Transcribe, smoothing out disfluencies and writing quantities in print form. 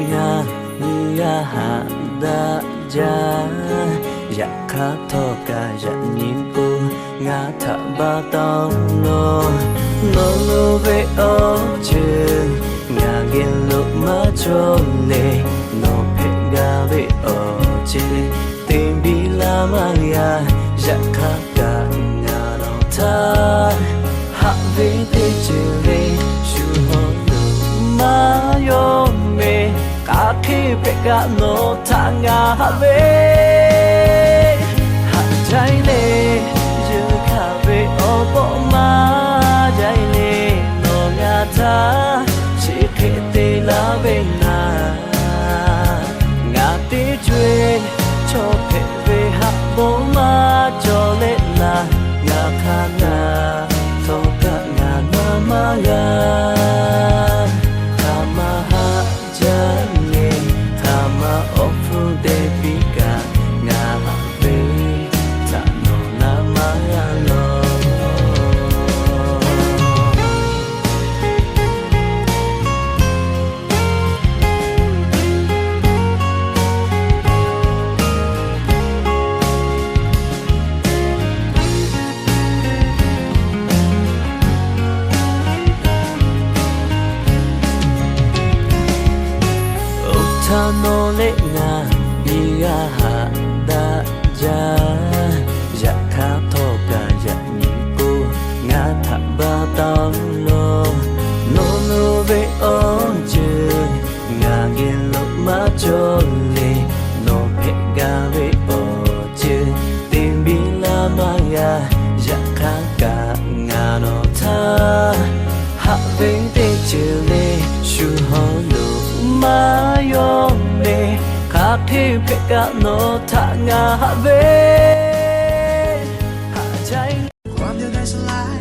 nga ya ha da ja ya kha tho ka ya nin pu nga tha ba tao no lo ve o che nga gin lo ma cho ne no phe ga ve o che tin bi la ma ya ya kha ka nga no tha ha ve te che le shu ho lo ma yo me ka ke pe ga no tha nga ha ve ha chai le you ka ve o po ma chai le no nga tha chi ke te la ve na nga te chwe cho pe ve ha po ma cho le la nga kha na so ka nga na ma ga kama ha jane kama ofu de pika nga ve ta no na ma ga no no le nga ya ha da ja ya kha tho ka ya ni pu nga tha ba tao no ve on che nga gin lo ma cho le no phe ga ve o che tin bi la ma ya kha ka nga no tha ha ve te che le shu ho lo ma yo me ka phe pe ka no tha nga ha ve ha chai ความเดียวดายสลาย